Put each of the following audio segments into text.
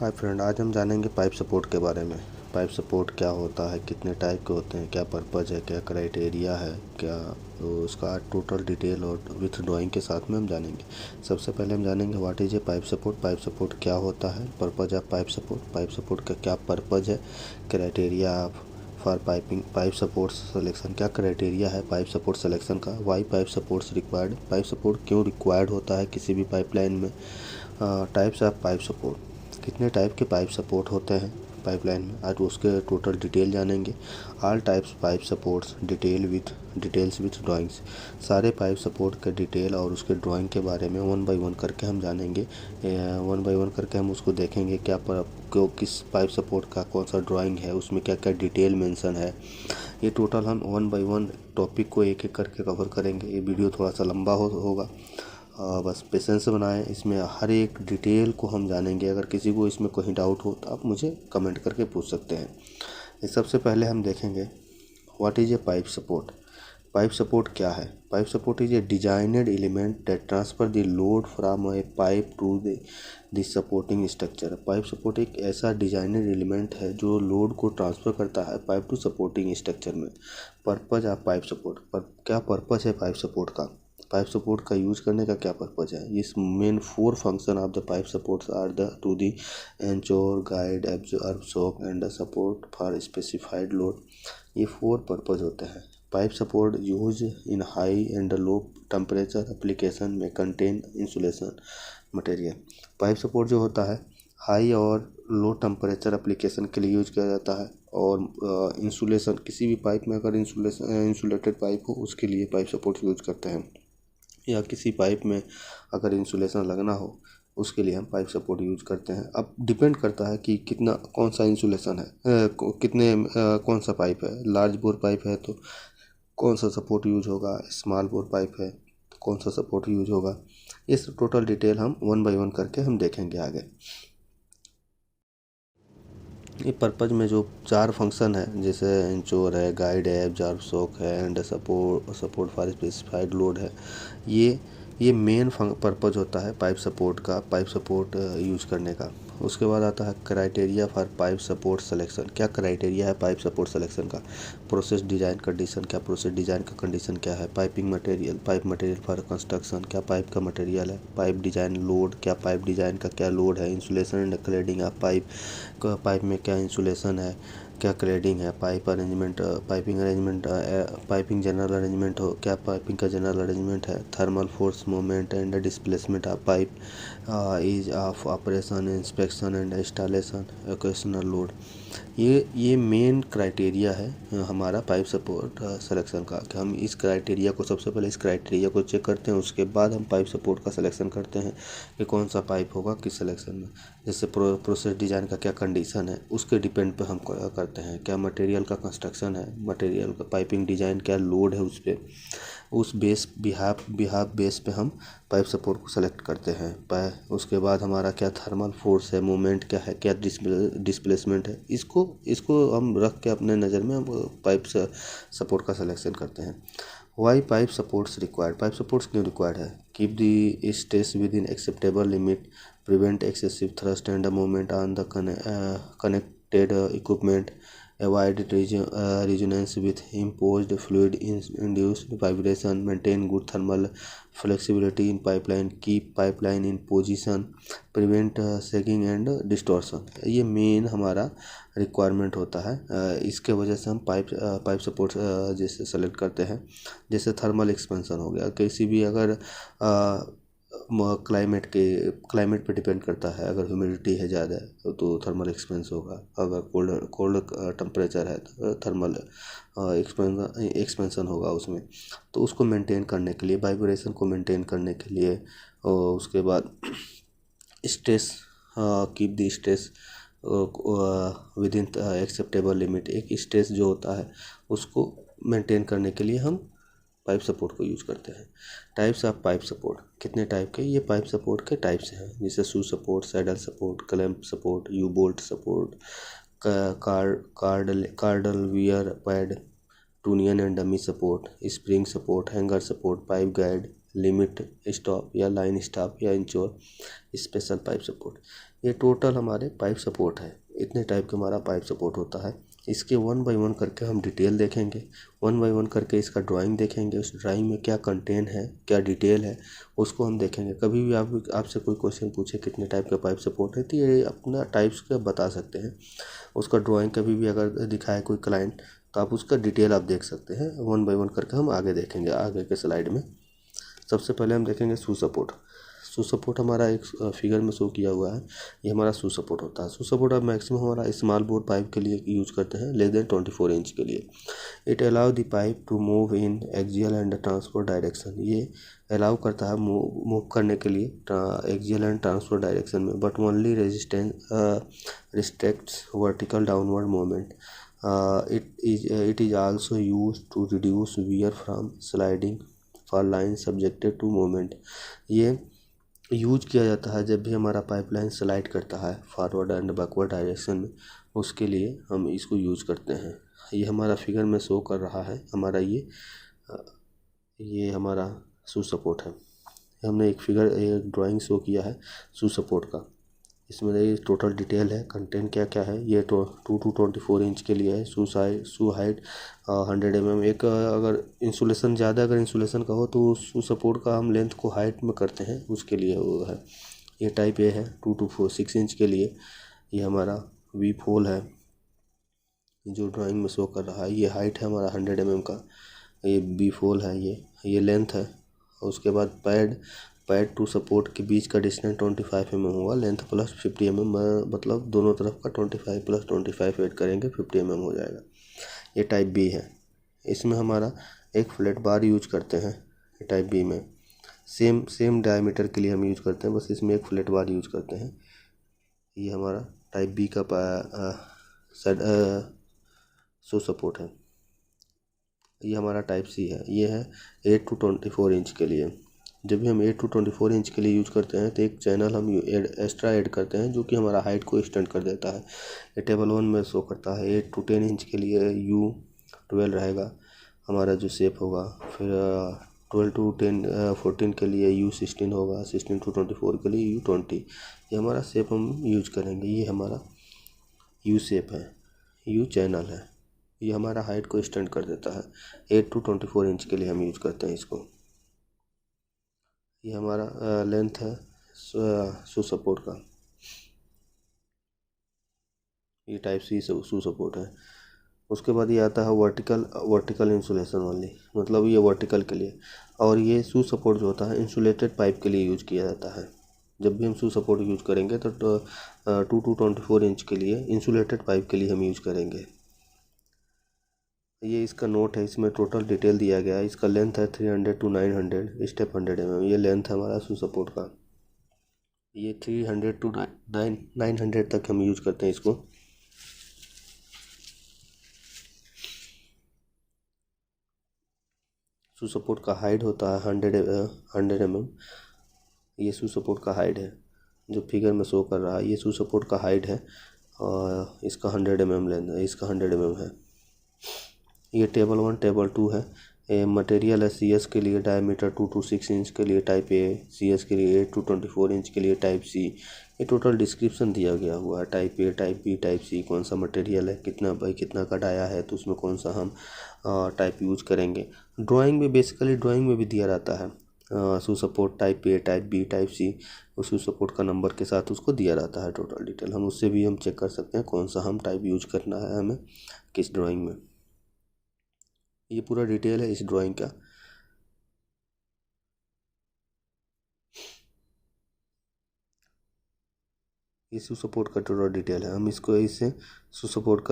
Hi friend, आज हम जानेंगे पाइप सपोर्ट के बारे में। पाइप सपोर्ट क्या होता है, कितने टाइप के होते हैं, क्या पर्पज़ है, क्या क्राइटेरिया है, क्या तो उसका टोटल डिटेल और विथ ड्राइंग के साथ में हम जानेंगे। सबसे पहले हम जानेंगे what is a pipe support. Pipe support क्या होता है, पर्पज़ ऑफ पाइप सपोर्ट का क्या पर्पज़ है, criteria for pipe support selection, क्या क्राइटेरिया है पाइप सपोर्ट सिलेक्शन का, why pipe supports required, pipe support क्यों रिक्वायर्ड होता है किसी भी पाइपलाइन में, टाइप्स ऑफ पाइप सपोर्ट, कितने टाइप के पाइप सपोर्ट होते हैं पाइपलाइन में, आज उसके टोटल डिटेल जानेंगे। All types pipe supports details with drawings, सारे पाइप सपोर्ट के डिटेल और उसके ड्राइंग के बारे में वन बाय वन करके हम जानेंगे। वन बाय वन करके हम उसको देखेंगे किस पाइप सपोर्ट का कौन सा ड्राइंग है, उसमें क्या क्या डिटेल मेंशन है। ये टोटल हम वन बाय वन टॉपिक को एक एक करके कवर करेंगे। ये वीडियो थोड़ा सा लंबा होगा, बस पेशेंस बनाएं। इसमें हर एक डिटेल को हम जानेंगे। अगर किसी को इसमें कोई डाउट हो तो आप मुझे कमेंट करके पूछ सकते हैं। इस सबसे पहले हम देखेंगे what is a pipe support. Pipe support क्या है? Pipe support is a designed element that transfer the load from a pipe to the supporting structure. Pipe support एक ऐसा डिजाइनड एलिमेंट है जो लोड को ट्रांसफर करता है पाइप टू सपोर्टिंग स्ट्रक्चर में। पर्पज ऑफ पाइप सपोर्ट, क्या purpose है पाइप सपोर्ट का, पाइप सपोर्ट का यूज करने का क्या पर्पज है। इस main four function of the pipe supports are the to the anchor, guide, absorb shock and the support for specified load. ये फोर पर्पज होते हैं। Pipe support use in high and low temperature application में contain insulation material. Pipe support जो होता है high और लो temperature application के लिए यूज किया जाता है, और इंसुलेशन किसी भी पाइप में अगर इंसुलेटेड पाइप हो उसके लिए पाइप सपोर्ट यूज करते हैं, या किसी पाइप में अगर इंसुलेशन लगना हो उसके लिए हम पाइप सपोर्ट यूज करते हैं। अब डिपेंड करता है कि कितना कौन सा इंसुलेशन है, कौन सा पाइप है। लार्ज बोर पाइप है तो कौन सा सपोर्ट यूज होगा, स्मॉल बोर पाइप है तो कौन सा सपोर्ट यूज होगा। इस टोटल डिटेल हम वन बाय वन करके हम देखेंगे आगे। ये पर्पज में जो चार फंक्शन है, जैसे इंचोर है, गाइड है, एब्जॉर्ब शॉक है and support for specified load है, ये मेन पर्पज होता है पाइप सपोर्ट का, पाइप सपोर्ट यूज करने का। उसके बाद आता है criteria for pipe support selection. क्या क्राइटेरिया है पाइप सपोर्ट सिलेक्शन का। प्रोसेस डिजाइन कंडीशन, क्या प्रोसेस डिजाइन का कंडीशन क्या है। Piping material, pipe material for construction, क्या पाइप का मटेरियल है। पाइप डिजाइन लोड, क्या पाइप डिजाइन का क्या लोड है। Insulation and cladding of pipe में क्या इंसुलेशन है, क्या क्लेडिंग है। Pipe arrangement, piping general arrangement हो, क्या पाइपिंग का जनरल अरेंजमेंट है। Thermal force movement and displacement of pipe, ease of operation, inspection and installation, occasional load. ये मेन क्राइटेरिया है हमारा पाइप सपोर्ट सिलेक्शन का, कि हम इस क्राइटेरिया को सबसे पहले इस क्राइटेरिया को चेक करते हैं, उसके बाद हम पाइप सपोर्ट का सिलेक्शन करते हैं कि कौन सा पाइप होगा किस सिलेक्शन में। जैसे प्रोसेस डिज़ाइन का क्या कंडीशन है उसके डिपेंड पे हम करते हैं। क्या मटेरियल का कंस्ट्रक्शन है, मटेरियल का पाइपिंग डिज़ाइन क्या लोड है उस पर, उस बिहाफ बेस पे हम पाइप सपोर्ट को सेलेक्ट करते हैं। उसके बाद हमारा क्या थर्मल फोर्स है, मूवमेंट क्या है, क्या डिस्प्लेसमेंट है, इसको हम रख के अपने नज़र में हम पाइप सपोर्ट का सिलेक्शन करते हैं। Why pipe supports required, pipe supports क्यों रिक्वायर्ड है। Keep the stress within acceptable limit, prevent excessive thrust and movement on the connected equipment, avoid resonance with imposed fluid induced vibration, maintain good thermal flexibility in pipeline, keep pipeline in position, prevent sagging and distortion। ये main हमारा requirement होता है। इसके वजह से हम pipe support जैसे select करते हैं। जैसे थर्मल एक्सपेंशन हो गया, किसी भी अगर क्लाइमेट पे डिपेंड करता है। अगर ह्यूमिडिटी है ज़्यादा तो थर्मल एक्सपेंस होगा, अगर कोल्ड टेम्परेचर है तो थर्मल एक्सपेंशन होगा उसमें। तो उसको मेंटेन करने के लिए, वाइब्रेशन को मेंटेन करने के लिए, और उसके बाद stress, keep the stress within acceptable limit. एक स्ट्रेस जो होता है उसको मेंटेन करने के लिए हम पाइप सपोर्ट को यूज़ करते हैं। टाइप्स ऑफ पाइप सपोर्ट, कितने टाइप के ये पाइप सपोर्ट के टाइप्स हैं, जैसे shoe support, saddle support, clamp support, U bolt support, cradle wear pad, trunnion and dummy support, spring support, hanger support, pipe guide, limit stop या line stop या anchor, special pipe support. ये total हमारे pipe support है। इतने type के हमारा pipe support होता है। इसके 1 बाय 1 करके हम डिटेल देखेंगे, 1 बाय 1 करके इसका ड्राइंग देखेंगे, उस ड्राइंग में क्या कंटेंट है, क्या डिटेल है, उसको हम देखेंगे। कभी भी आपसे कोई क्वेश्चन पूछे कितने टाइप का पाइप सपोर्ट है, तो ये अपना टाइप्स का बता सकते हैं। उसका ड्राइंग कभी भी अगर दिखाए कोई क्लाइंट, तो आप उसका डिटेल आप देख सकते हैं। 1 बाय 1 करके हम आगे देखेंगे आगे के स्लाइड में। सबसे पहले हम देखेंगे शू सपोर्ट। शू सपोर्ट हमारा एक फिगर में शो किया हुआ है, ये हमारा शू सपोर्ट होता है। शू सपोर्ट अब मैक्सिमम हमारा स्मॉल बोर पाइप के लिए यूज करते हैं, लेस देन 24 इंच के लिए। It allow the pipe to move in axial and transfer direction. ये अलाउ करता है मूव करने के लिए एक्सियल एंड ट्रांसफर डायरेक्शन में, but only restricts vertical downward movement. It is also used to reduce wear from sliding for lines subjected to movement। ये use किया जाता है जब भी हमारा पाइपलाइन स्लाइड करता है फॉरवर्ड एंड बैकवर्ड डायरेक्शन में, उसके लिए हम इसको यूज करते हैं। ये हमारा फिगर में शो कर रहा है हमारा ये हमारा शू सपोर्ट है। हमने एक ड्राइंग शो किया है शू सपोर्ट का। इसमें ये टोटल डिटेल है, कंटेंट क्या क्या है। ये 2 to 24 इंच के लिए है। शू हाइट 100 mm। एक अगर इंसुलेशन ज़्यादा अगर इंसुलेशन का हो तो शू सपोर्ट का हम लेंथ को हाइट में करते हैं, उसके लिए वो है। ये टाइप ए है 2 to 6 इंच के लिए। ये हमारा वी फोल है जो ड्राइंग में शो कर रहा है। ये हाइट है हमारा 100 mm का। ये बी फोल है, ये लेंथ है। उसके बाद पैड टू सपोर्ट के बीच का डिस्टेंस 25 mm होगा। लेंथ प्लस 50 mm, मतलब दोनों तरफ का 25 प्लस 25 ऐड करेंगे 50 mm हो जाएगा। ये टाइप बी है। इसमें हमारा एक फ्लैट बार यूज करते हैं। ये टाइप बी में सेम डायमीटर के लिए हम यूज करते हैं, बस इसमें एक फ्लैट बार यूज करते हैं। ये हमारा टाइप बी का शू सपोर्ट है। ये हमारा टाइप सी है। ये है 8 to 24 इंच के लिए। जब भी हम 8 to 24 इंच के लिए यूज करते हैं तो एक चैनल हम एक्स्ट्रा ऐड करते हैं जो कि हमारा हाइट को एक्सटेंड कर देता है। ये टेबल 1 में शो करता है। 8 to 10 इंच के लिए U12 रहेगा हमारा जो शेप होगा। फिर 12 to 14 के लिए U16 होगा। 16 to 24 के लिए U20। ये हमारा शेप हम यूज करेंगे। ये हमारा U शेप है, U चैनल है। ये हमारा हाइट को एक्सटेंड कर देता है। 8 to 24 इंच के लिए हम यूज करते हैं इसको। ये हमारा लेंथ है शू सपोर्ट का। ये टाइप सी शू सपोर्ट है। उसके बाद ये आता है वर्टिकल इंसुलेशन वाली, मतलब ये वर्टिकल के लिए। और ये शू सपोर्ट जो होता है इंसुलेटेड पाइप के लिए यूज किया जाता है। जब भी हम शू सपोर्ट यूज करेंगे तो 2 to 24 इंच के लिए इंसुलेटेड पाइप के लिए हम यूज करेंगे। ये इसका नोट है, इसमें टोटल डिटेल दिया गया है। इसका लेंथ है 300 to 900 स्टेप 100 mm। ये लेंथ है हमारा शू सपोर्ट का। ये 300 to 900 तक हम यूज करते हैं इसको। शू सपोर्ट का हाइट होता है 100 mm। ये शू सपोर्ट का हाइट है जो फिगर में शो कर रहा है। ये शू सपोर्ट का हाइट है और इसका 100 mm लेंथ है, इसका 100 mm है। ये टेबल 1 टेबल 2 है। मटेरियल है सी एस के लिए डायमीटर 2 to 6 इंच के लिए टाइप ए। सी एस के लिए 8 to 24 इंच के लिए टाइप सी। ये टोटल डिस्क्रिप्शन दिया गया हुआ है। Type A, type B, type C, कौन सा मटेरियल है, कितना बाई कितना का डाया है, तो उसमें कौन सा हम टाइप यूज करेंगे। ड्राइंग में बेसिकली ड्राइंग में भी दिया रहता है shoe support type A, type B, type C. उस शू सपोर्ट का नंबर के साथ उसको दिया रहता है टोटल डिटेल। हम उससे भी हम चेक कर सकते हैं कौन सा हम टाइप यूज करना है हमें किस ड्राइंग में। ये पूरा डिटेल है इस ड्राइंग का। ये शू सपोर्ट का टोटल डिटेल है। हम इसको इससे शू सपोर्ट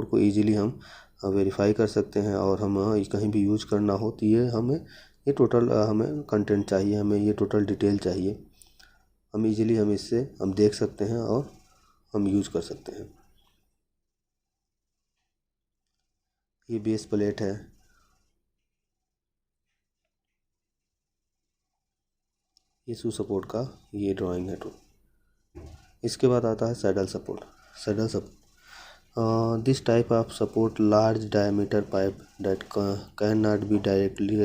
को इजीली हम वेरीफाई कर सकते हैं। और हम कहीं भी यूज करना हो तो ये ये टोटल हमें कंटेंट चाहिए, हमें ये टोटल डिटेल चाहिए। हम इजीली हम इससे हम देख सकते हैं और हम यूज कर सकते हैं। ये बेस प्लेट है। ये शू सपोर्ट का ये ड्राइंग है। इसके बाद आता है saddle support. This type of support large diameter pipe that cannot be directly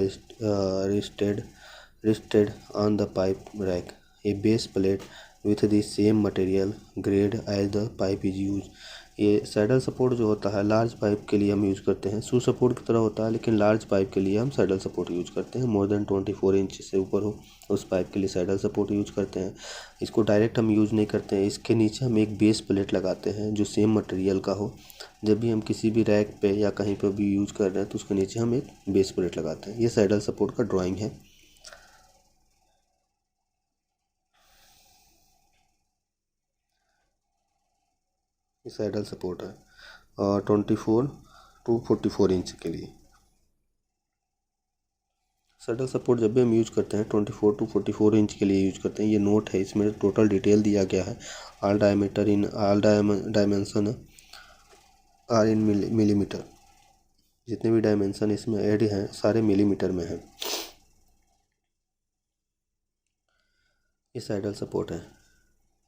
rested on the pipe rack. A base plate with the same material grade as the pipe is use. ये saddle support जो होता है large pipe के लिए हम use करते हैं, शू support की तरह होता है लेकिन लार्ज पाइप के लिए हम सैडल सपोर्ट यूज़ करते हैं। मोर देन 24 इंच से ऊपर हो उस पाइप के लिए सैडल सपोर्ट यूज़ करते हैं। इसको डायरेक्ट हम यूज़ नहीं करते हैं, इसके नीचे हम एक बेस प्लेट लगाते हैं जो सेम मटेरियल का हो। जब भी हम किसी भी रैक पे या कहीं पर भी यूज़ कर रहे हैं तो उसके नीचे हम एक बेस प्लेट लगाते हैं। ये सैडल सपोर्ट का ड्राइंग है। ये सैडल सपोर्ट है और 24 टू 44 इंच के लिए। सैडल सपोर्ट जब भी हम यूज़ करते हैं 24 टू 44 इंच के लिए यूज़ करते हैं। ये नोट है, इसमें टोटल डिटेल दिया गया है। All diameter in all dimension are in millimetre. जितने भी डायमेंशन इसमें ऐड हैं सारे मिलीमीटर में हैं। ये सैडल सपोर्ट है।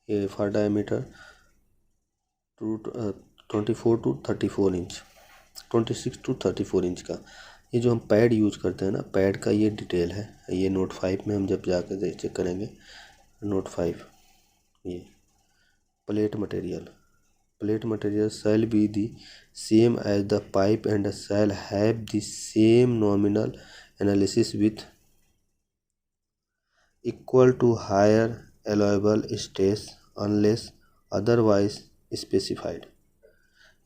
ये for diameter to 24 to 34 inch, 26 to 34 inch का। ये जो हम पैड यूज़ करते हैं ना, पैड का ये डिटेल है। ये नोट 5 में हम जब जाकर चेक करेंगे, नोट 5 ये plate material, plate material shall be the same as the pipe and shall have the same nominal analysis with equal to higher allowable stress unless otherwise specified।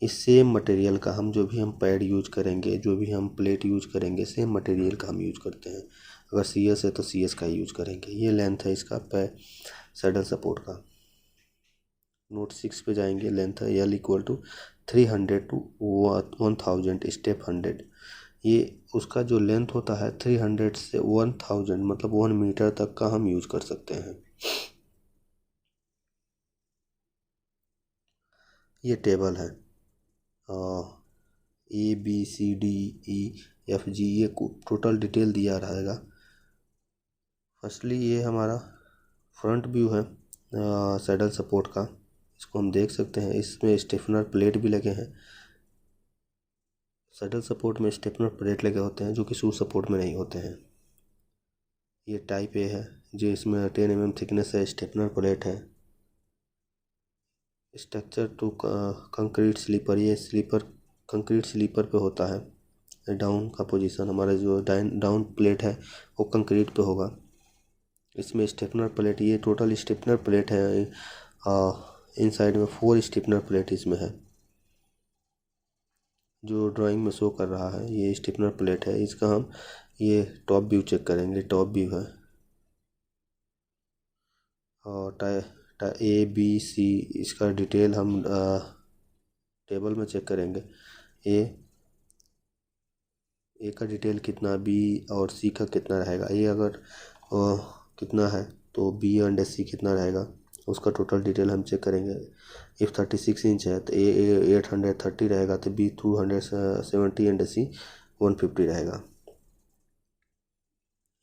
इस same material का हम जो भी हम pad use करेंगे, जो भी हम प्लेट यूज करेंगे, सेम मटेरियल का हम यूज करते हैं। अगर सी एस है तो सी एस का यूज करेंगे। ये लेंथ है इसका सैडल सपोर्ट का। नोट 6 पे जाएंगे, लेंथ है L equal to 300 to 1000 step 100। ये उसका जो लेंथ होता है 300 से 1000 मतलब 1 मीटर तक का हम यूज कर सकते हैं। ये टेबल है, A B C D E F G, ये टोटल डिटेल दिया रहेगा। फर्स्टली ये हमारा फ्रंट व्यू है सैडल सपोर्ट का। इसको हम देख सकते हैं, इसमें स्टेफनर प्लेट भी लगे हैं। सैडल सपोर्ट में स्टेपनर प्लेट लगे होते हैं जो कि शू सपोर्ट में नहीं होते हैं। ये टाइप ए है जो इसमें 10 mm थिकनेस है, स्टेपनर प्लेट है। स्ट्रक्चर टू कंक्रीट स्लीपर, ये स्लीपर कंक्रीट स्लीपर पे होता है। डाउन का पोजीशन हमारा जो डाउन प्लेट है वो कंक्रीट पे होगा। इसमें स्टेपनर प्लेट, ये टोटल स्टेपनर प्लेट है। इन साइड में 4 स्टेपनर प्लेट इसमें है जो ड्राइंग में शो कर रहा है। ये स्टेपनर प्लेट है। इसका हम ये टॉप व्यू चेक करेंगे, टॉप व्यू है और ए बी सी, इसका डिटेल हम टेबल में चेक करेंगे। ए का डिटेल कितना, बी और सी का कितना रहेगा। ए अगर कितना है तो बी एंड सी कितना रहेगा, उसका टोटल डिटेल हम चेक करेंगे। इफ़ 36 इंच है तो ए 830 रहेगा, तो बी 270 एंड सी 150 रहेगा।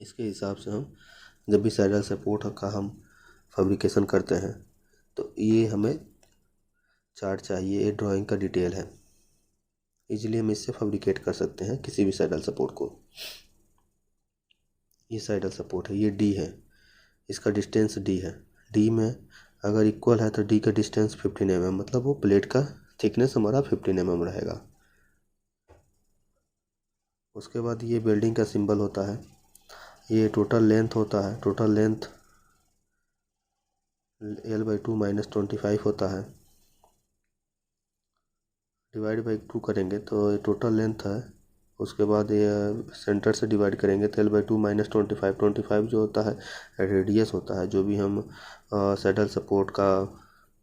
इसके हिसाब से हम जब भी सैडल सपोर्ट का हम फैब्रिकेशन करते हैं तो ये हमें चार्ट चाहिए। ये ड्राइंग का डिटेल है, इजीली हम इससे फैब्रिकेट कर सकते हैं किसी भी सैडल सपोर्ट को। ये सैडल सपोर्ट है, ये डी है, इसका डिस्टेंस डी है। डी में अगर इक्वल है तो डी का डिस्टेंस 15 mm, मतलब वो प्लेट का थिकनेस हमारा 15 mm रहेगा। उसके बाद ये वेल्डिंग का सिंबल होता है। ये टोटल लेंथ होता है, टोटल लेंथ L/2 - 25 होता है। डिवाइड बाई 2 करेंगे तो ये टोटल लेंथ है। उसके बाद ये सेंटर से डिवाइड करेंगे तो L/2 - 25, 25 जो होता है रेडियस होता है। जो भी हम सैडल सपोर्ट का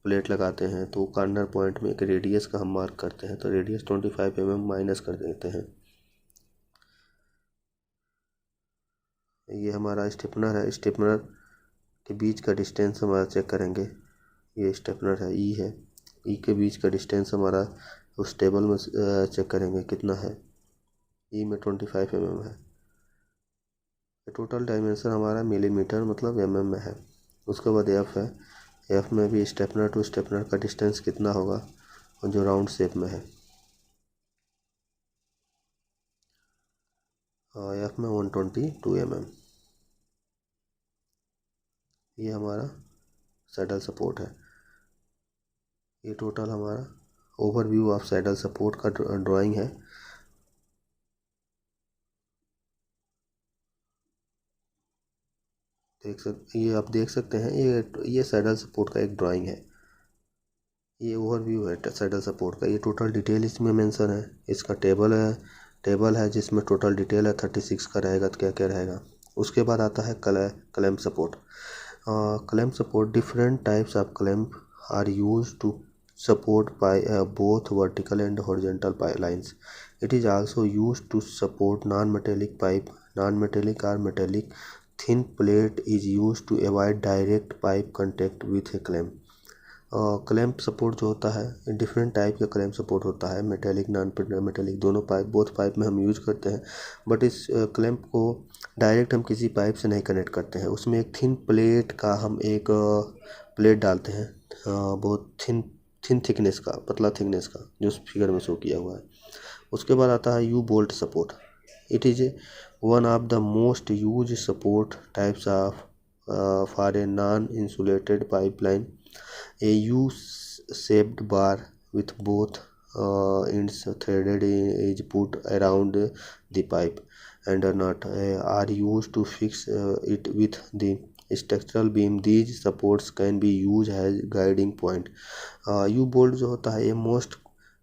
प्लेट लगाते हैं तो कॉर्नर पॉइंट में एक रेडियस का हम मार्क करते हैं, तो रेडियस 25 mm माइनस कर देते हैं। ये हमारा स्टेपनर है, स्टेपनर के बीच का डिस्टेंस हमारा चेक करेंगे। ये स्टेपनर है, ई है, ई के बीच का डिस्टेंस हमारा उस टेबल में चेक करेंगे कितना है। ई में 25 mm है। टोटल डायमेंशन हमारा मिलीमीटर मतलब mm में है। उसके बाद एफ है, एफ में भी स्टेपनर टू स्टेपनर का डिस्टेंस कितना होगा जो राउंड शेप में है। एफ में 122 mm। ये हमारा सैडल सपोर्ट है। ये टोटल हमारा ओवरव्यू ऑफ सैडल सपोर्ट का ड्राइंग है। ये आप देख सकते हैं, ये सैडल सपोर्ट का एक ड्राइंग है। ये ओवरव्यू है सैडल सपोर्ट का। ये टोटल डिटेल इसमें मेंशन है। इसका टेबल है जिसमें टोटल डिटेल है 36 का रहेगा तो क्या क्या रहेगा। उसके बाद आता है clamp support. Clamp support, different types of clamp are use to support by both vertical and horizontal lines. It is also used to support non-metallic pipe. Non-metallic or metallic thin plate is used to avoid direct pipe contact with a clamp. Clamp support जो होता है, different type का clamp support होता है, metallic non metallic दोनों pipe, both pipe में हम use करते हैं। बट इस क्लैंप को डायरेक्ट हम किसी पाइप से नहीं कनेक्ट करते हैं। उसमें एक थिन प्लेट का हम एक प्लेट डालते हैं, बहुत थिन थिकनेस का, पतला थिकनेस का, जो उस फिगर में शो किया हुआ है। उसके बाद आता है you bolt support. It is one of the most use support types of for a non insulated pipeline. A U-shaped bar with both ends threaded is put around the pipe, and a nut are used to fix it with the structural beam. These supports can be used as guiding point. U-bolt जो होता है, ये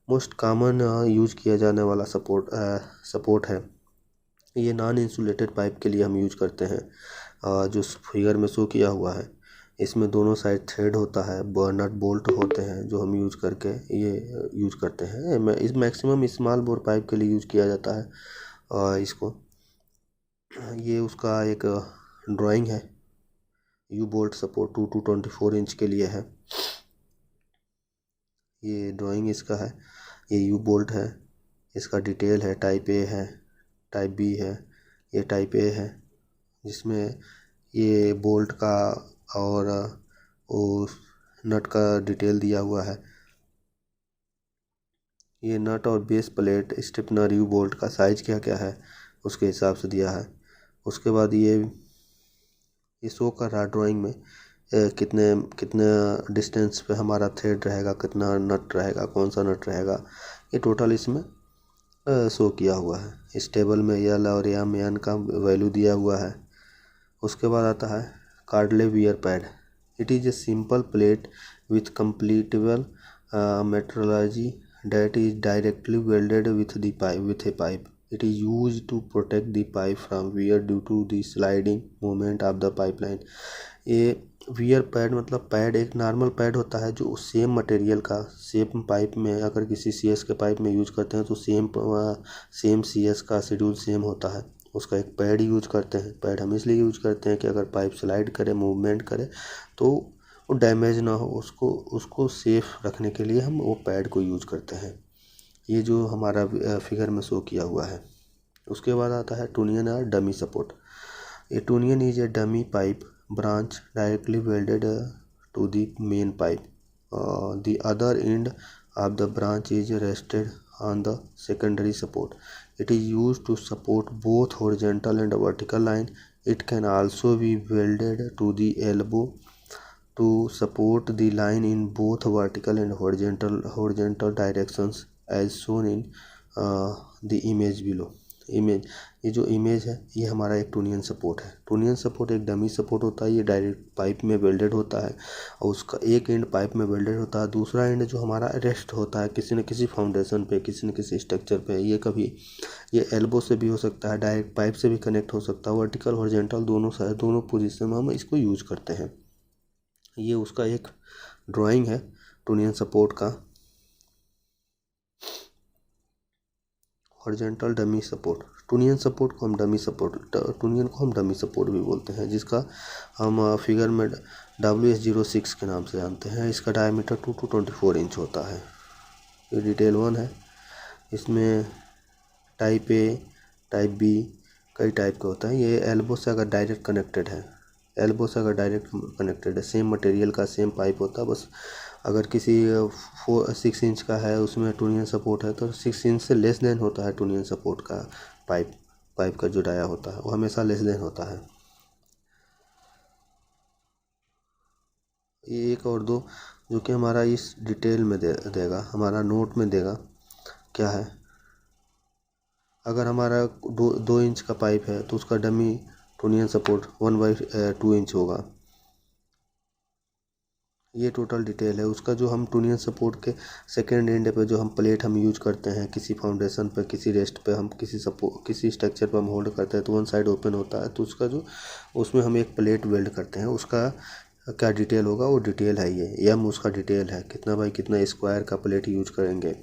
most common use किया जाने वाला support है। ये non insulated pipe के लिए हम यूज करते हैं, जो फिगर में शो किया हुआ है। इसमें दोनों साइड थ्रेड होता है, नट बोल्ट होते हैं जो हम यूज करते हैं। इस मैक्सिमम स्मॉल बोर पाइप के लिए यूज किया जाता है इसको। ये उसका एक ड्राइंग है। You bolt support 2 to 24 inch के लिए है। ये ड्राइंग इसका है। ये यू बोल्ट है, इसका डिटेल है। टाइप ए है, टाइप बी है, ये टाइप ए है, जिसमें ये बोल्ट का और उस नट का डिटेल दिया हुआ है। ये नट और base plate, stiffener, you bolt का साइज क्या क्या है उसके हिसाब से दिया है। उसके बाद ये शो कर रहा है ड्राइंग में कितने कितने डिस्टेंस पे हमारा थ्रेड रहेगा, कितना नट रहेगा, कौन सा नट रहेगा, ये टोटल इसमें शो किया हुआ है। इस टेबल में यल और एन का वैल्यू दिया हुआ है। उसके बाद आता है cradle wear pad. It is a simple plate with completable metallurgy that is directly welded with a pipe. It is used to protect the pipe from wear due to the sliding movement of the pipeline. ये wear pad मतलब pad एक normal pad होता है जो same material का, same pipe में, अगर किसी CS के पाइप में यूज करते हैं तो सेम CS का शेड्यूल सेम होता है, उसका एक पैड यूज करते हैं। पैड हम इसलिए यूज करते हैं कि अगर पाइप स्लाइड करे, मूवमेंट करे तो वो डैमेज ना हो, उसको सेफ रखने के लिए हम वो पैड को यूज करते हैं। ये जो हमारा फिगर में शो किया हुआ है। उसके बाद आता है टूनियन और dummy support. A trunnion is a dummy pipe branch directly welded to the main pipe. The other end of the branch is rested on the secondary support. It is used to support both horizontal and vertical line. It can also be welded to the elbow to support the line in both vertical and horizontal directions as shown in the image below. ये जो image है ये हमारा एक टूनियन support है। टूनियन support एक dummy support होता है। ये डायरेक्ट पाइप में वेल्डेड होता है और उसका एक एंड पाइप में वेल्डेड होता है, दूसरा एंड जो हमारा रेस्ट होता है किसी न किसी फाउंडेशन पे, किसी न किसी स्ट्रक्चर पे। ये एल्बो से भी हो सकता है, डायरेक्ट पाइप से भी कनेक्ट हो सकता है। वर्टिकल हॉरिजॉन्टल दोनों साइड, दोनों पोजीशन में हम इसको यूज करते हैं। ये उसका एक ड्राइंग है टूनियन सपोर्ट का। हॉरिजॉन्टल डमी सपोर्ट, टूनियन को हम डमी सपोर्ट भी बोलते हैं, जिसका हम फिगर में WS06 के नाम से जानते हैं। इसका डायमीटर 2 to 24 इंच होता है। ये डिटेल 1 है। इसमें टाइप ए, टाइप बी, कई टाइप का होता है। ये एल्बो से अगर डायरेक्ट कनेक्टेड है, सेम मटेरियल का सेम पाइप होता है। बस अगर किसी 6 इंच का है उसमें टूनियन सपोर्ट है तो 6 इंच से लेस देन होता है टूनियन सपोर्ट का पाइप का जो डाया होता है वो हमेशा लेस देन होता है। ये एक और दो जो कि हमारा इस डिटेल में देगा, हमारा नोट में देगा क्या है। अगर हमारा 2 इंच का पाइप है तो उसका डमी टूनियन सपोर्ट 1/2 इंच होगा। ये टोटल डिटेल है उसका। जो हम टूनियन सपोर्ट के सेकेंड एंड पे जो हम प्लेट हम यूज करते हैं किसी फाउंडेशन पे, किसी रेस्ट पे, हम किसी स्ट्रक्चर पे हम होल्ड करते हैं तो वन साइड ओपन होता है, तो उसका जो उसमें हम एक प्लेट वेल्ड करते हैं, उसका क्या डिटेल होगा वो डिटेल है। ये एम उसका डिटेल है, कितना बाई कितना स्क्वायर का प्लेट यूज करेंगे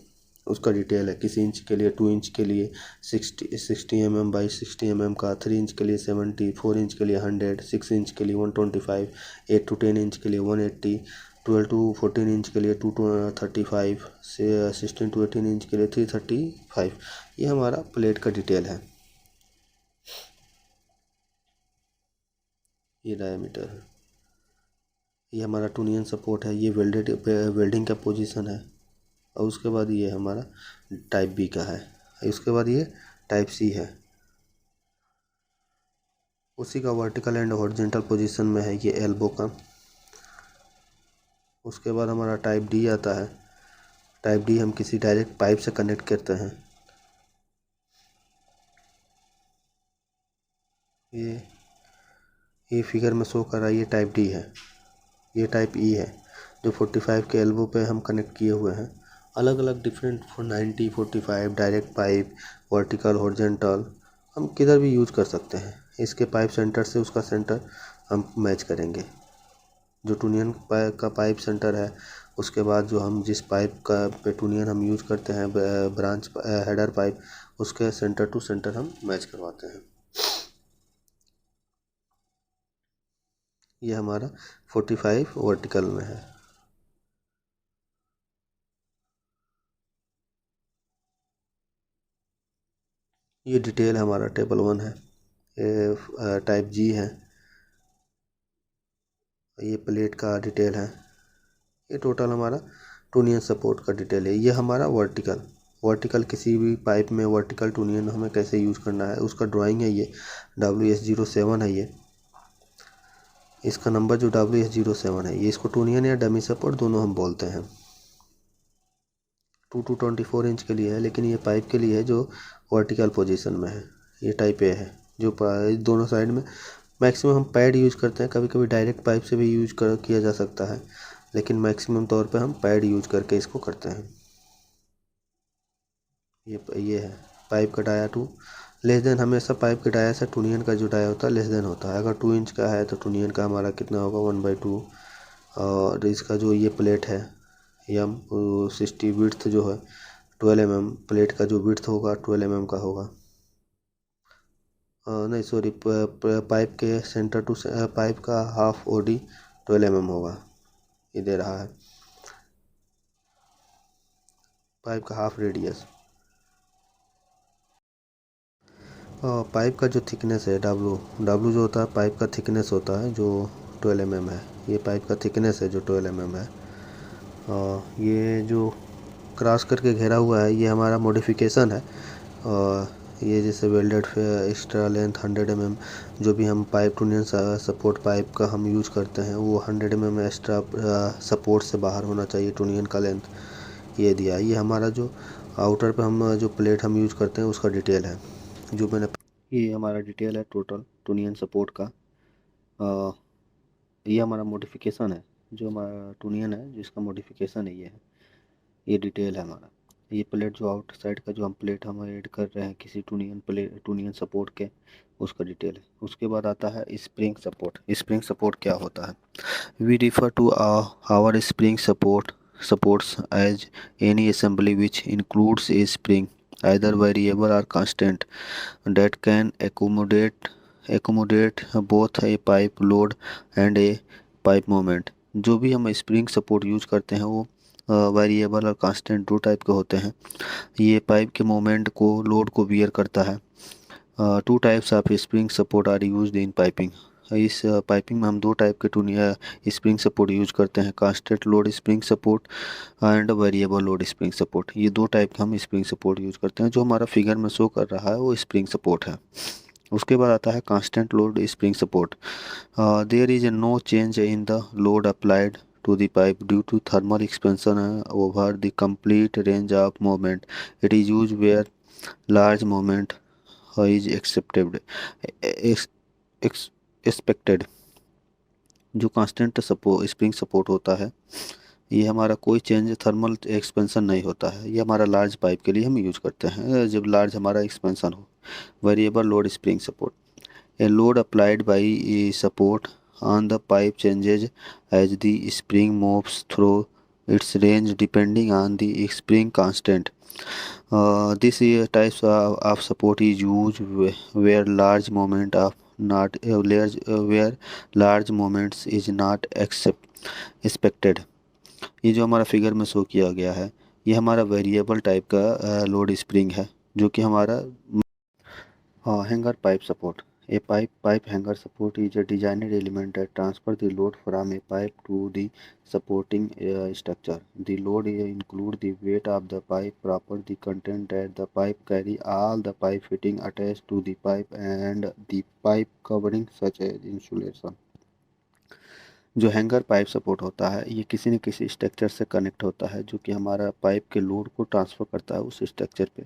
उसका डिटेल है। किसी इंच के लिए 2 इंच के लिए 60 mm बाई 60 mm का, 3 इंच के लिए 70, 4 इंच के लिए 100, 6 इंच के लिए 125, 8 to 10 इंच के लिए 180, 12 to 14 इंच के लिए 235, 16 to 18 इंच के लिए 335। ये हमारा प्लेट का डिटेल है। ये डायमीटर है, ये हमारा टूनियन सपोर्ट है, ये वेल्डिंग का पोजीशन है। और उसके बाद ये हमारा टाइप बी का है, उसके बाद ये टाइप सी है, उसी का वर्टिकल एंड हॉरिजॉन्टल पोजीशन में है ये एल्बो का। उसके बाद हमारा टाइप डी आता है। टाइप डी हम किसी डायरेक्ट पाइप से कनेक्ट करते हैं। ये फिगर में शो कर रहा है, ये टाइप डी है। ये टाइप ई है जो 45 के एल्बो पे हम कनेक्ट किए हुए हैं। अलग अलग different 90, 45 direct pipe, vertical, horizontal हम किधर भी यूज कर सकते हैं। इसके पाइप सेंटर से उसका सेंटर हम मैच करेंगे। जो टूनियन का पाइप सेंटर है, उसके बाद जो हम जिस पाइप का पे टूनियन हम यूज करते हैं ब्रांच हेडर पाइप, उसके सेंटर टू सेंटर हम मैच करवाते हैं। ये हमारा 45 वर्टिकल में है। ये डिटेल हमारा टेबल 1 है। ये टाइप जी है। ये प्लेट का डिटेल है। ये टोटल हमारा टूनियन सपोर्ट का डिटेल है। ये हमारा वर्टिकल किसी भी पाइप में वर्टिकल टूनियन हमें कैसे यूज करना है उसका ड्राइंग है। ये WS07 है। ये इसका नंबर जो WS07 है, ये इसको टूनियन या डमी सपोर्ट दोनों हम बोलते हैं। 2 to 24 इंच के लिए है, लेकिन ये पाइप के लिए है जो वर्टिकल पोजीशन में है। ये टाइप ए है जो दोनों साइड में मैक्सिमम हम पैड यूज करते हैं। कभी कभी डायरेक्ट पाइप से भी किया जा सकता है, लेकिन मैक्सिमम तौर पे हम पैड यूज करके इसको करते हैं। ये है पाइप का डाया 2 लेस देन। हमेशा पाइप के डाया से टूनियन का जो डाया होता है लेस देन होता है। अगर 2 इंच का है तो टूनियन का हमारा कितना होगा 1/2। और इसका जो ये प्लेट है एम 60 विड्थ जो है 12 mm, प्लेट का जो विड्थ होगा 12 mm का होगा। नहीं सॉरी, पाइप के सेंटर टू पाइप का हाफ OD 12 mm होगा। ये दे रहा है पाइप का हाफ रेडियस। पाइप का जो थिकनेस है W जो होता है पाइप का थिकनेस होता है जो 12 mm है। ये पाइप का थिकनेस है जो 12 mm है। ये जो क्रॉस करके घेरा हुआ है ये हमारा मॉडिफिकेशन है। और ये जैसे वेल्डेड एक्स्ट्रा लेंथ 100 mm, जो भी हम पाइप टूनियन सपोर्ट पाइप का हम यूज करते हैं वो 100 mm एक्स्ट्रा सपोर्ट से बाहर होना चाहिए टूनियन का लेंथ। ये दिया है। ये हमारा जो आउटर पे हम जो प्लेट हम यूज करते हैं उसका डिटेल है जो मैंने। ये हमारा डिटेल है टोटल टूनियन सपोर्ट का। ये हमारा मॉडिफिकेशन है, जो हमारा टूनियन है जिसका मॉडिफिकेशन है ये है। ये डिटेल है हमारा। ये प्लेट जो आउटसाइड का जो हम प्लेट हम ऐड कर रहे हैं किसी टूनियन सपोर्ट के, उसका डिटेल है। उसके बाद आता है स्प्रिंग सपोर्ट। स्प्रिंग सपोर्ट क्या होता है? We refer to our spring supports as any assembly which includes a spring, either variable or constant, that can accommodate both a pipe load and a pipe moment। जो भी हम spring support use करते हैं वो variable और constant 2 type के होते हैं। ये पाइप के मोमेंट को लोड को बियर करता है। 2 types of spring support are used in piping. इस पाइपिंग में हम 2 टाइप के टूनिया स्प्रिंग सपोर्ट यूज करते हैं, constant load spring support and variable load spring support. ये 2 टाइप का हम स्प्रिंग सपोर्ट यूज करते हैं। जो हमारा फिगर में शो कर रहा है वो स्प्रिंग सपोर्ट है। उसके बाद आता है constant load spring support. There is no change in the load applied to the pipe due to thermal expansion over the complete range of movement. It is used where large movement is accepted ex, ex, expected. जो constant support spring support होता है, ये हमारा कोई change thermal expansion नहीं होता है। ये हमारा लार्ज पाइप के लिए हम यूज करते हैं जब लार्ज हमारा एक्सपेंशन हो। Variable load spring support, a load applied by a support on the pipe changes as the spring moves through its range depending on the spring constant. This types of support is used where large moment of not where large moments is not expected. ये जो हमारा figure में show किया गया है, ये हमारा variable type का लोड स्प्रिंग है, जो कि हमारा hanger pipe support. A pipe hanger support is a designed element that transfers the load from a pipe to the supporting structure. The load includes the weight of the pipe, proper the content that the pipe carry, all the pipe fitting attached to the pipe, and the pipe covering such as insulation. जो hanger pipe support होता है, ये किसी न किसी structure से connect होता है, जो कि हमारा पाइप के लोड को ट्रांसफ़र करता है उस स्ट्रक्चर पे,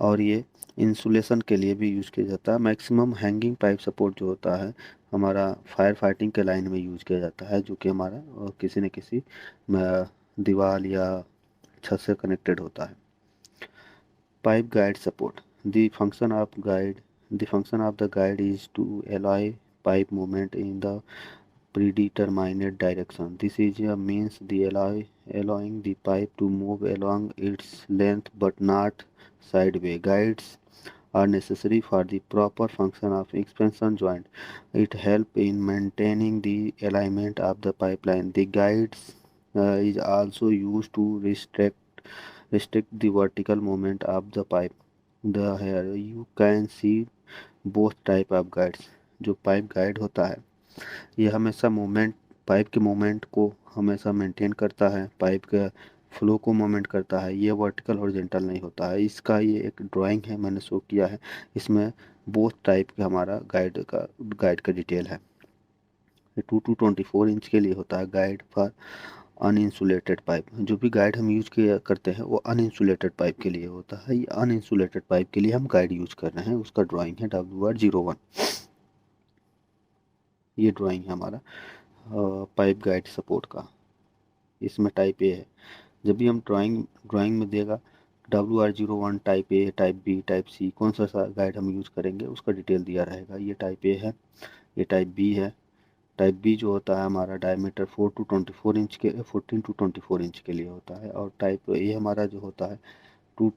और ये इंसुलेशन के लिए भी यूज़ किया जाता है। मैक्सिमम हैंगिंग पाइप सपोर्ट जो होता है हमारा फायर फाइटिंग के लाइन में यूज़ किया जाता है, जो कि हमारा किसी न किसी दीवार या छत से कनेक्टेड होता है। Pipe guide support, the function of the guide is to allow pipe movement in the predetermined direction. This is means the allowing the pipe to move along its length but not sideways. Guides are necessary for the proper function of expansion joint. It helps in maintaining the alignment of the pipeline. The guides is also used to restrict the vertical movement of the pipe. Here you can see both type of guides. जो pipe guide होता है, ये हमेशा movement pipe के movement को हमेशा maintain करता है, पाइप के फ्लो को मूवमेंट करता है। ये वर्टिकल हॉरिजॉन्टल नहीं होता है। इसका ये एक ड्राइंग है, मैंने शो किया है, इसमें बोथ टाइप का हमारा गाइड का डिटेल है। 2 to 24 इंच के लिए होता है गाइड फॉर अनइंसुलेटेड पाइप। जो भी गाइड हम यूज करते हैं वो अनइंसुलेटेड पाइप के लिए होता है। ये अनइंसुलेटेड पाइप के लिए हम गाइड यूज कर रहे हैं, उसका ड्राइंग है WR01। ये ड्राइंग है हमारा पाइप गाइड सपोर्ट का। इसमें टाइप ए है। जब भी हम ड्राइंग में देगा WR01 type A, type B, type C, कौन सा गाइड हम यूज़ करेंगे उसका डिटेल दिया रहेगा। ये टाइप ए है, ये टाइप बी है। टाइप बी जो होता है हमारा डायमीटर 14 to 24 इंच के लिए होता है, और टाइप ए हमारा जो होता है 2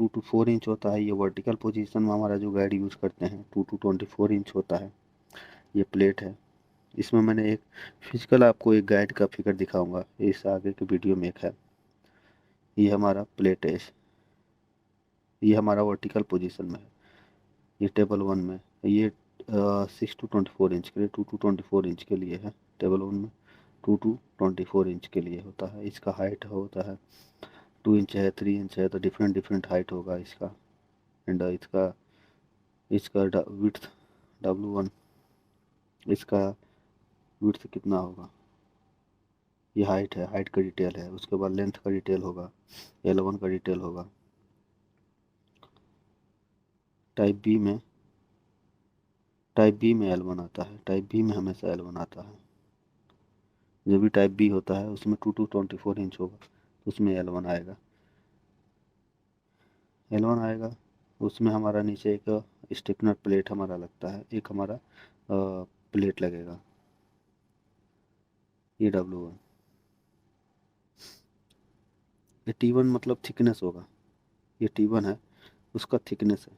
to 4 इंच होता है। ये वर्टिकल पोजीशन में हमारा जो गाइड यूज़ करते हैं 2 to 24 इंच होता है। ये प्लेट है। इसमें मैंने एक फिजिकल आपको एक गाइड का फिगर दिखाऊंगा, इस आगे के वीडियो में एक है। ये हमारा प्लेट है, ये हमारा वर्टिकल पोजीशन में है। ये टेबल 1 में ये 6 to 24 इंच के लिए, 2 to 24 इंच के लिए है। टेबल 1 में 2 to 24 इंच के लिए होता है। इसका हाइट होता है 2 इंच है, 3 इंच है, तो डिफरेंट हाइट होगा इसका। एंड इसका विड्थ W1, इसका विड्थ कितना होगा, ये हाइट है, हाइट का डिटेल है। उसके बाद लेंथ का डिटेल होगा, L1 का डिटेल होगा। टाइप बी में L1 आता है। टाइप बी में हमेशा L1 आता है। जो भी टाइप बी होता है उसमें 2 to 24 इंच होगा, तो उसमें L1 आएगा। उसमें हमारा नीचे एक स्टिफनर प्लेट हमारा लगता है, एक हमारा प्लेट लगेगा। ये W1। ये T1 मतलब थिकनेस होगा। ये T1 है, उसका थिकनेस है।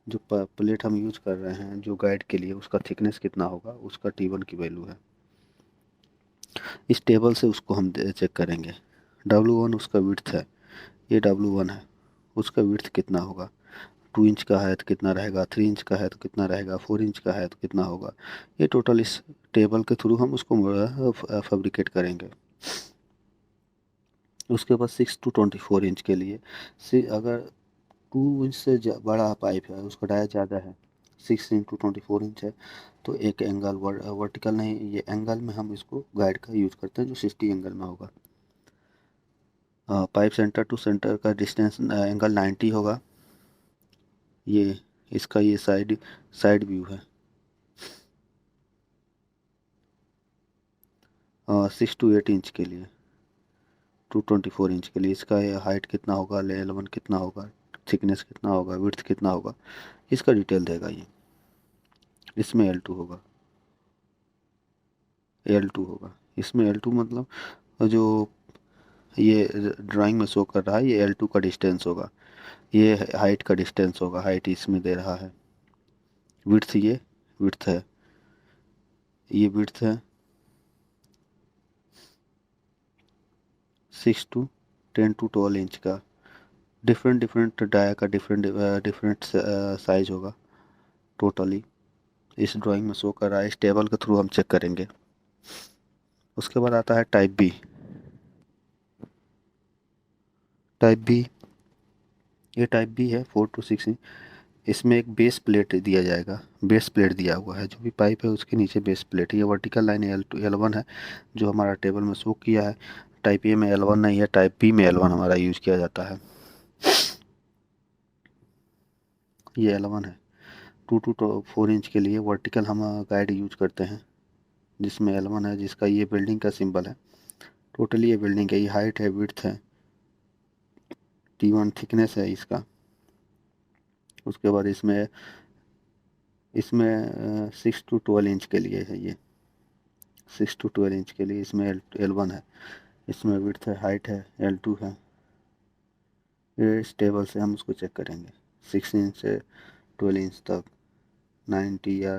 जो प्लेट हम यूज कर रहे हैं जो गाइड के लिए, उसका थिकनेस कितना होगा, उसका T1 की वैल्यू है। इस टेबल से उसको हम चेक करेंगे। W1 उसका विड्थ है, ये W1 है, उसका विड्थ कितना होगा। 2 इंच का है तो कितना रहेगा, 3 इंच का है तो कितना रहेगा, 4 इंच का है तो कितना होगा। ये टोटल इस टेबल के थ्रू हम उसको फैब्रिकेट करेंगे। उसके बाद 6 to 24 इंच के लिए अगर 2 इंच से बड़ा पाइप है, उसका डाया ज़्यादा है, 6x24 इंच है। तो एक एंगल वर्टिकल नहीं, ये एंगल में हम इसको गाइड का यूज करते हैं जो 60 एंगल में होगा। पाइप सेंटर टू सेंटर का डिस्टेंस एंगल 90 होगा। ये इसका ये साइड व्यू है। 6 to 8 इंच के लिए, 224 इंच के लिए इसका हाइट कितना होगा, L1 कितना होगा, थिकनेस कितना होगा, विड्थ कितना होगा, इसका डिटेल देगा ये। इसमें L2 होगा, L2 होगा। इसमें L2 मतलब जो ये ड्राइंग में शो कर रहा है, ये L2 का डिस्टेंस होगा। ये हाइट का डिस्टेंस होगा, हाइट इसमें दे रहा है। विड्थ ये विड्थ है, ये विड्थ है 6 to 10 to 12 इंच का। डिफरेंट डाया का डिफरेंट साइज होगा टोटली। इस ड्राइंग में शो कर रहा है, इस टेबल के थ्रू हम चेक करेंगे। उसके बाद आता है टाइप बी। ये टाइप बी है 4 to 6 इंच। इसमें एक बेस प्लेट दिया जाएगा, बेस प्लेट दिया हुआ है। जो भी पाइप है उसके नीचे बेस प्लेट है। ये वर्टिकल लाइन L1 है जो हमारा टेबल में शो किया है। टाइप ए में L1 नहीं है, टाइप बी में L1 हमारा यूज किया जाता है। ये L1 है। 2 to 4 इंच के लिए वर्टिकल हम गाइड यूज करते हैं जिसमें L1 है, जिसका ये बिल्डिंग का सिंबल है। टोटली ये बिल्डिंग है, ये हाइट है, विड्थ है, T1 थिकनेस है इसका। उसके बाद इसमें 6 to 12 इंच के लिए है ये। 6 to 12 इंच के लिए इसमें L1 है। इसमें विड्थ है, हाइट है, L2 है। ये इस टेबल से हम उसको चेक करेंगे। 6 इंच से 12 इंच तक 90 या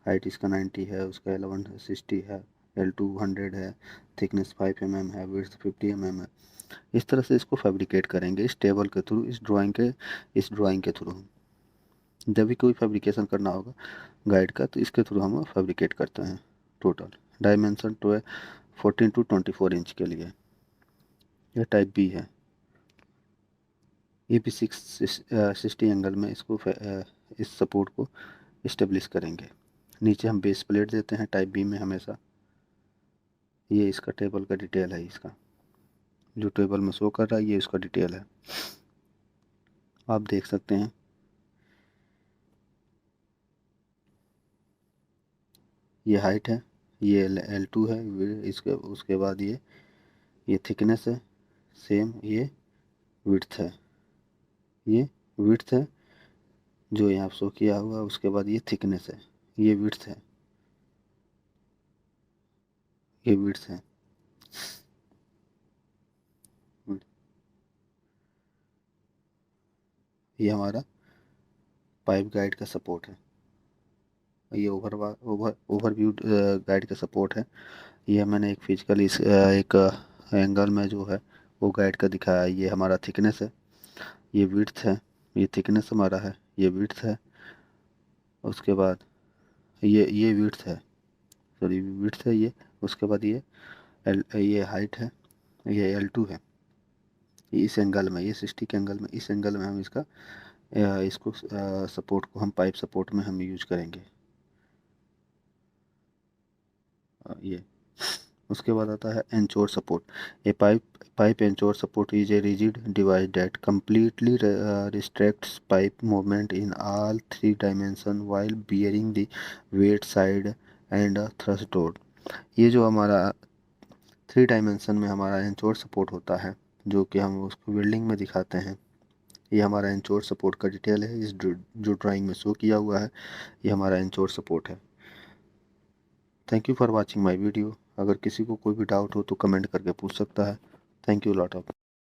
हाइट इसका 90 है, उसका L1 है 60 है, L2 100 है, थिकनेस 5 mm है, विड्थ 50 mm है। इस तरह से इसको फैब्रिकेट करेंगे इस टेबल के थ्रू, इस ड्राइंग के थ्रू। जब भी कोई फैब्रिकेशन करना होगा गाइड का तो इसके थ्रू हम फैब्रिकेट करते हैं। टोटल डायमेंशन 14 to 24 इंच के लिए। यह टाइप बी है। ये भी 60 एंगल में इसको इस सपोर्ट को इस्टेब्लिश करेंगे। नीचे हम बेस प्लेट देते हैं टाइप बी में हमेशा। ये इसका टेबल का डिटेल है, इसका जो टेबल में शो कर रहा है ये इसका डिटेल है, आप देख सकते हैं। ये हाइट है, ये L2 है, इसके उसके बाद ये थिकनेस है सेम, ये विड्थ है, ये विड्थ है जो यहाँ शो किया हुआ। उसके बाद ये थिकनेस है, ये विड्थ है, ये विड्थ है। ये हमारा पाइप गाइड का सपोर्ट है। ये ओवरव्यू गाइड का सपोर्ट है। ये मैंने एक फिजिकल एक एंगल में जो है वो गाइड का दिखाया है। ये हमारा थिकनेस है, ये विड्थ है, ये थिकनेस हमारा है, ये विड्थ है। उसके बाद ये विड्थ है, सॉरी विड्थ है ये। उसके बाद ये हाइट है, ये L2 है। इस एंगल में, ये 60 के एंगल में, इस एंगल में हम इसको सपोर्ट को हम पाइप सपोर्ट में हम यूज करेंगे। ये उसके बाद आता है एंचोर support. A pipe एंचोर support is a rigid device that completely restricts pipe movement in all 3 dimensions while bearing the weight side and thrust load। ये जो हमारा 3 डायमेंशन में हमारा एंचोर सपोर्ट होता है जो कि हम उसको बिल्डिंग में दिखाते हैं। ये हमारा एंचोर सपोर्ट का डिटेल है, इस जो ड्राइंग में शो किया हुआ है ये हमारा एंचोर सपोर्ट है। Thank you for watching my video. अगर किसी को कोई भी डाउट हो तो कमेंट करके पूछ सकता है। Thank you lot of.